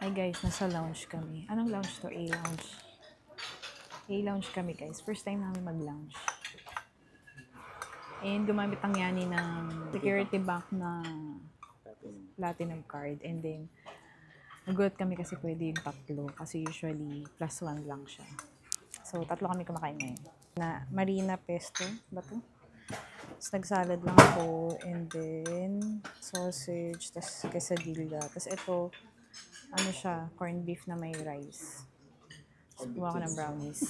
Hi guys, nasa lounge kami. Anong lounge to? A-lounge. A-lounge kami guys. First time namin mag-lounge. And gumamit ang yani ng security bank na platinum card. And then, nagulat kami kasi pwede yung tatlo. Kasi usually, +1 lang siya. So, tatlo kami kumakain ngayon. Na Marina Pesto ba to? Tapos nagsalad lang ako. And then, sausage. Tapos quesadilla. Tapos ito, ano siya, corned beef na may rice. Tapos gumawa ko ng brownies.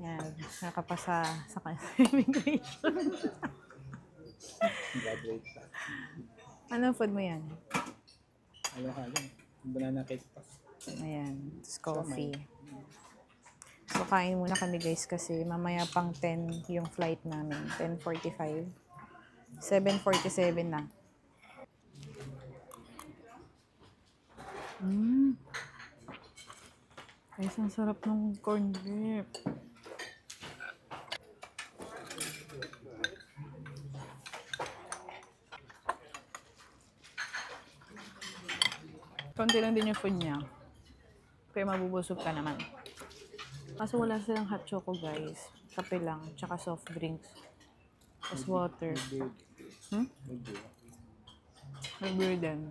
Yan, nakapasa sa immigration. Graduate pa. Anong food mo yan? Halo-halo. Banana cake pa. Ayan, tapos coffee. So, kain muna kami guys kasi mamaya pang 10 yung flight namin. 10:45. 7:47 na. Guys, ang sarap ng corned beef. Konti lang din yung food niya. Kaya mabubusog ka naman. Kaso wala silang hot choco guys. Kape lang, tsaka soft drinks. Tapos water. May beer din.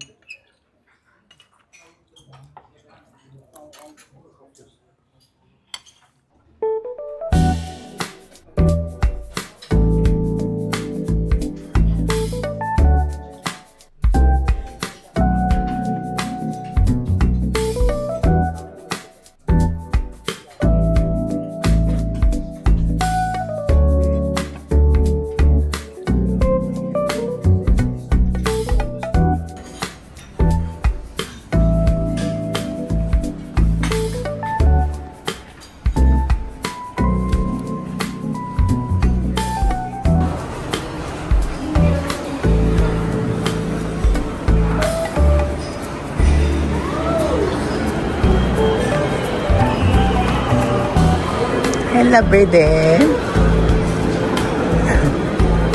Hello, birthday.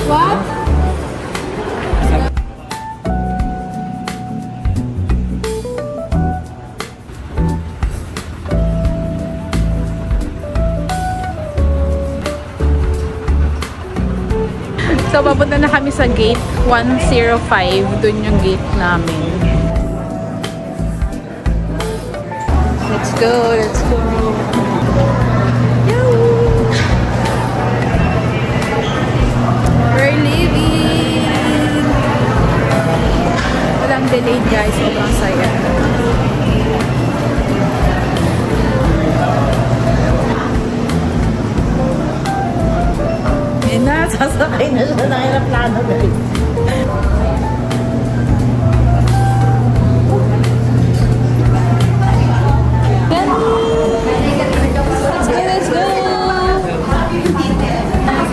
What? So, papunta na kami sa gate 105. Doon yung gate namin. Let's go, let's go. We're leaving. Walang delayed guys. Sobrang saya. Yan na, sasakay na siya ng aeroplano guys. Let's go!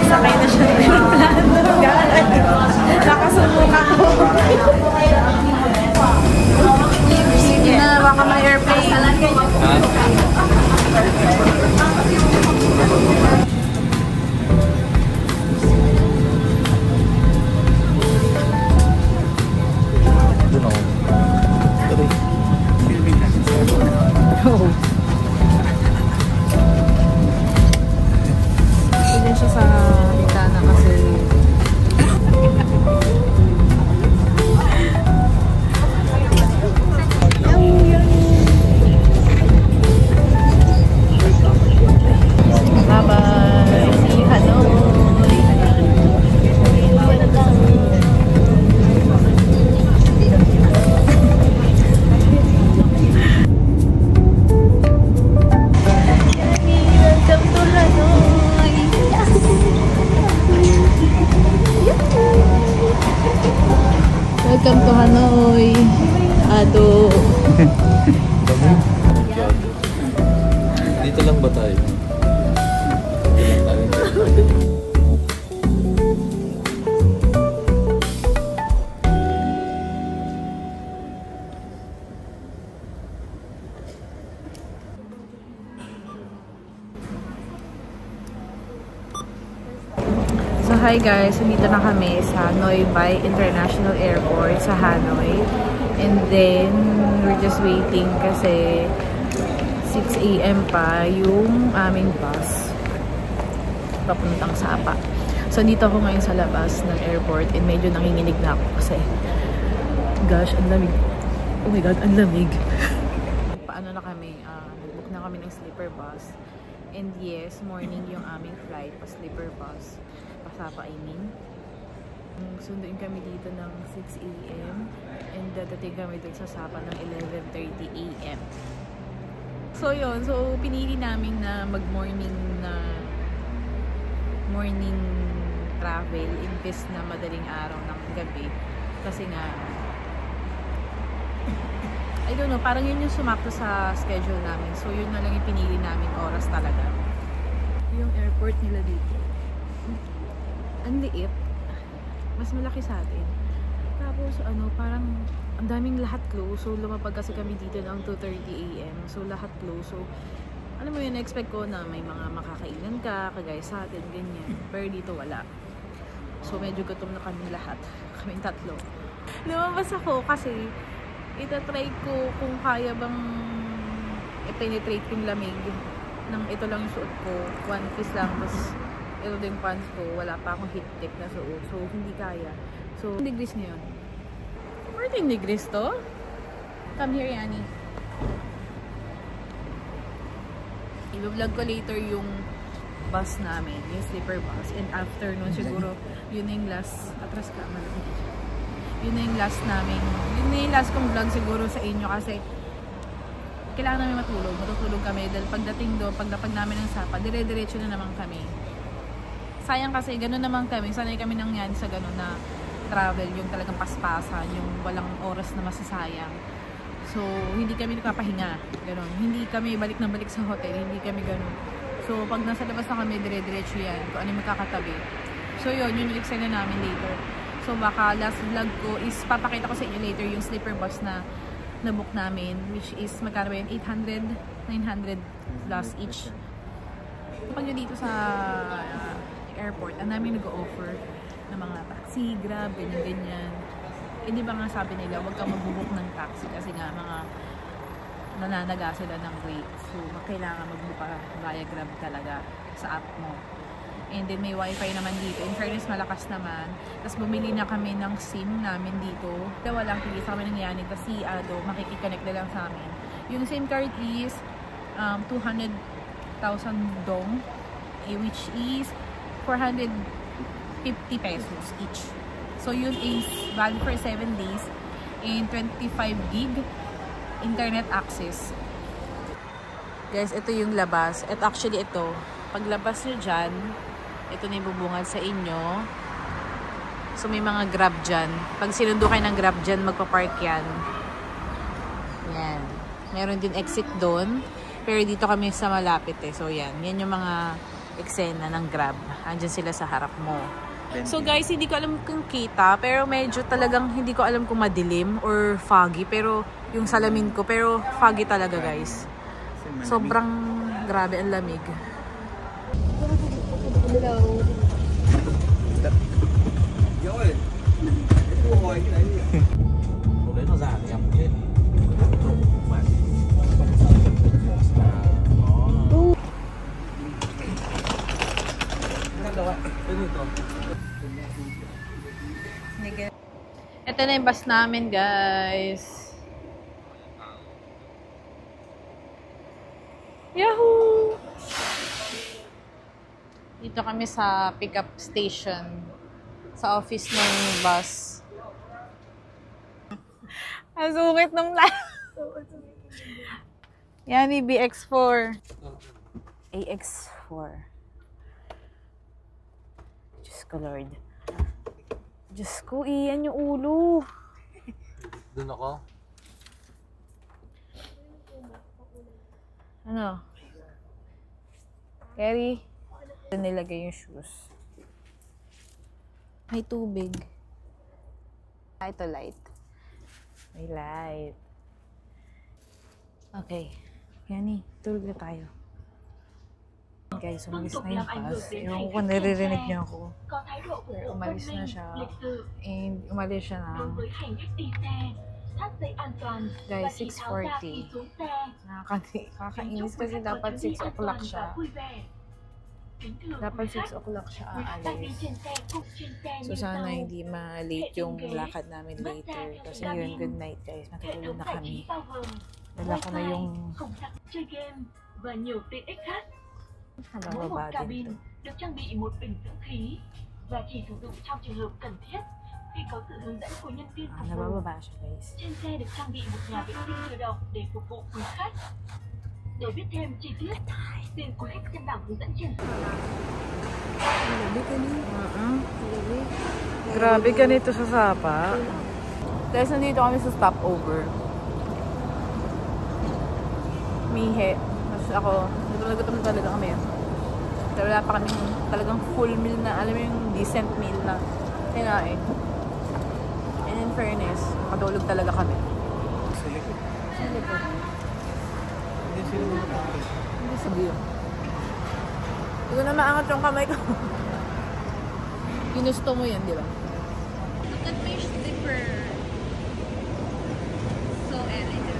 Sasakay na siya ng aeroplano. Nakasubukan ko. Sige na, baka may airplane. Hindi siya sa bintana kasi bye-bye. See you, Hanoi. Welcome to Hanoi. Ado. Dito lang ba tayo? So hi guys, nandito na kami sa Noi Bai International Airport sa Hanoi. And then, we're just waiting kasi 6 AM pa yung aming bus papuntang Sapa. So, dito ako ngayon sa labas ng airport and medyo nanginginig na ako kasi gosh, ang lamig. Oh my God, ang lamig. Paano na kami? Nag-book na kami ng sleeper bus. And yes, morning yung aming flight pa sleeper bus. Pasapa, I mean. Sunduin kami dito ng 6 AM and dadating kami dun sa Sapa ng 11:30 AM. So yun, so pinili namin na mag-morning travel imbes na madaling araw ng gabi. Kasi nga, I don't know, parang yun yung sumakto sa schedule namin. So yun na lang yung pinili namin oras talaga. Yung airport nila dito. Ang liit. Mas malaki sa atin. Tapos parang ang daming lahat close. So lumapag kasi kami dito ng 2:30 AM. So lahat close. So alam mo yun, na-expect ko na may mga makakainan ka, kagaya sa atin, ganyan. Pero dito wala. So medyo gutom na kami lahat. Kaming tatlo. Lumabas ako kasi itatry ko kung kaya bang i-penetrate yung lamig ng ito lang yung suot ko. One piece lang. Tapos ito din pants ko. Wala pa akong heat tech na suot. So hindi kaya. So degrees na yun. 14 degrees to? Come here, Yani. I-vlog ko later yung bus namin, yung sleeper bus. And after nun, siguro, yun na yung last, atras ka, malaki. Yun na yung last namin. Yun na yung last kong vlog siguro sa inyo kasi kailangan namin matulog. Matutulog kami dahil pagdating doon, pagdapag namin ng Sapa, dire-diretso na naman kami. Sayang kasi, ganun naman kami. Sanay kami nangyari sa ganun na travel, yung talagang paspasan, yung walang oras na masasayang. So, hindi kami nagpapahinga. Ganun. Hindi kami balik na balik sa hotel. Hindi kami ganun. So, pag nasa labas na kami, dire-diretso yan. Kung ano yung magkakatabi. So, yun yung eksena namin later. So, baka last vlog ko is papakita ko sa inyo later yung sleeper bus na na-book namin. Which is, magkano ba yun? 800, 900 plus each. Pag nyo dito sa airport, ang namin nag-o-offer ng mga taxi, Grab, ganyan-ganyan. Hindi ba nga sabi nila, huwag kang magbubuk ng taxi kasi nga mga nananaga sila ng rate. So, kailangan magbuka via Grab talaga sa app mo. And then, may wifi naman dito. In fairness, malakas naman. Tapos, bumili na kami ng SIM namin dito. Dalawa lang, hindi sa kami nangyari. Tapos, si Ado, makikiconnect na lang sa amin. Yung SIM card is 200,000 dong, which is 450 pesos each. So, yun is valid for 7 days and 25 gig internet access. Guys, ito yung labas. At actually, ito. Paglabas nyo dyan, ito na yung bubungad sa inyo. So, may mga Grab dyan. Pag sinundo kayo ng Grab dyan, magpa-park yan. Yan. Meron din exit doon. Pero dito kami sa malapit eh. So, yan. Yan yung mga eksena ng Grab. Andyan sila sa harap mo. So guys, hindi ko alam kung kita, pero medyo talagang hindi ko alam kung madilim or foggy, pero yung salamin ko, pero foggy talaga guys. Sobrang grabe ang lamig. Hello. Ito na yung bus namin, guys. Yahoo! Dito kami sa pickup station. Sa office ng bus. Ang sungit ng yan, BX4. AX4. Diyos ko, Lord. Diyos ko, iyan yung ulo. Doon ako. Ano? Carry. Doon nilagay yung shoes. May tubig. Ito light. May light. Okay. Yani, tulog na tayo. Guys, umalis na yung bus. Yung kung naririnig niyo ako. Pero umalis na siya. And umalis siya na thắt dây an toàn và Guys, chỉ tháo ra 6:40. khi xuống xe. Nakakainis kasi dapat 6 o'clock siya. Dapat 6 o'clock siya aalis. So sana hindi ma-late yung lakad namin later. Kasi yun, good night guys. Matutulog na kami. Dala ko na yung chơi game và nhiều tiện ích khác. Mỗi một habang cabin din. được trang bị một bình dưỡng khí và chỉ sử dụng trong trường hợp cần thiết khi có sự hướng dẫn của nhân viên phục vụ. Nabababa siya guys. Trên xe được trang bị một nhà vệ sinh tự động để phục vụ quý khách. Để biết thêm chi tiết, xin quý khách xem bảng hướng dẫn trên. Grabe ganito sa Sapa. Guys, nandito kami sa stopover. Mihe. Mas ako, nagutom na talaga kami. Pero wala pa kami talagang full meal na, alam mo yung decent meal na kinain. And in fairness, makatulog talaga kami. Hindi sabihin. Hindi ko na maangat yung kamay ko. Ginusto mo yan, di ba? Look at my slipper. So elegant.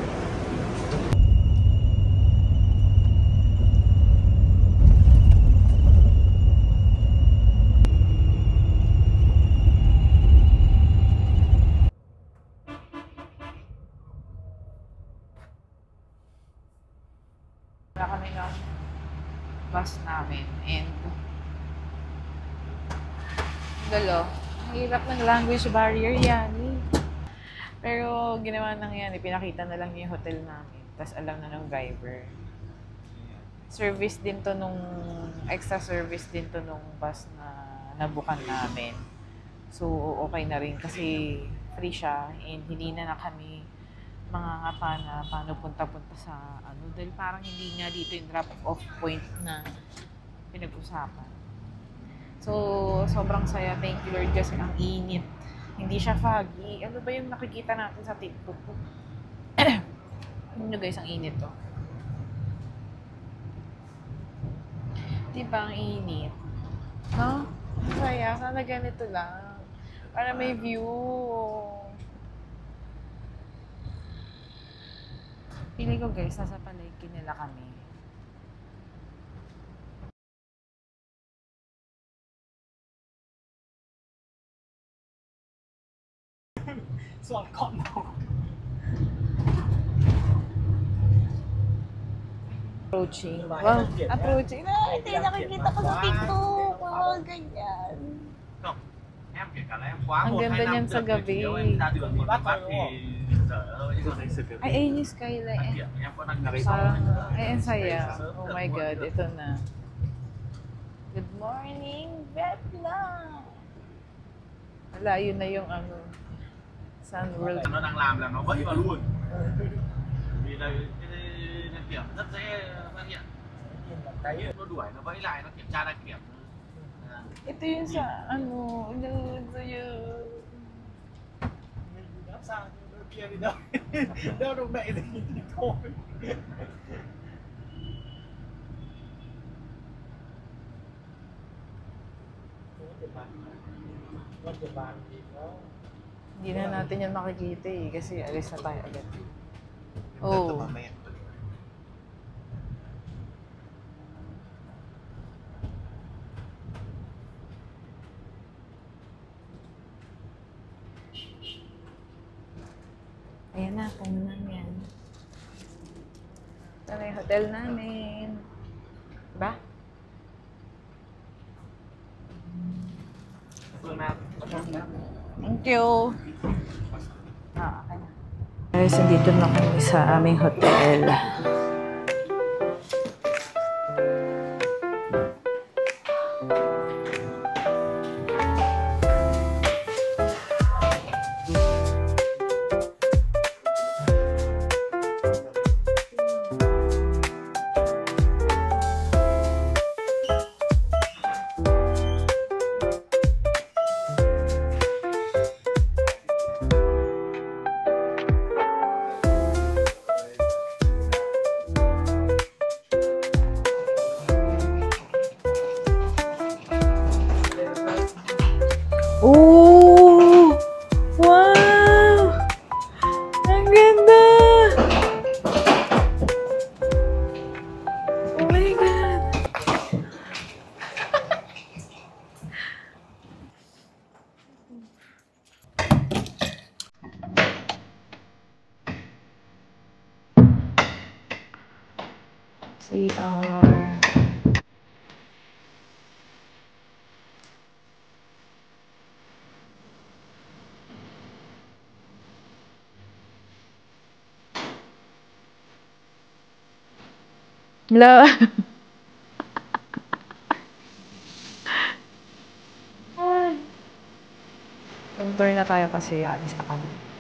Wala kami ng bus namin and galo. Ang hirap ng language barrier yan eh. Pero ginawa nang yan, ipinakita na lang niya yung hotel namin. Tapos alam na ng driver. Service din to nung, extra service din to nung bus na nabukan namin. So okay na rin kasi free siya and hindi na kami mga ngapa na paano punta-punta sa ano. Dahil parang hindi nga dito yung drop-off point na pinag-usapan. So, sobrang saya. Thank you Lord kasi ang init. Hindi siya foggy. Ano ba yung nakikita natin sa TikTok? Ano nyo guys, ang init to. Diba ang init? No? Saya. Sana ganito lang. Para may view. Pili ko guys, nasa palengke nila kami. Approaching. Wow, approaching. Ay, hindi nakikita ko sa TikTok. Wow, ganyan. Em kể cả là em quá Ang một ganda hai năm niyan sa được gabi. thì nếu em ra đường mà bị bắt thì trời ơi còn thấy sự việc Ay, ayun yung skyline. em có đăng ký Parang, ay, ang saya. Oh my God, ito na. Good morning, Vietnam! Malayo na yung ano, Sun World. nó đang làm là nó vẫy vào luôn vì là cái đăng kiểm rất dễ phát hiện nó đuổi nó vẫy lại nó kiểm tra đăng kiểm. Ito yung sa, ano, ito yung... Làm sao đôi kia thì đâu đâu đồng đậy thì thôi. Hindi na natin yan makikita eh, kasi alis na tayo agad. Oh. Ayan na, kung na yan. Ito na yung hotel namin. Diba? Thank you. Okay na. Guys, nandito na kami sa aming hotel. CR. Hello. Tour na tayo kasi alis na kami.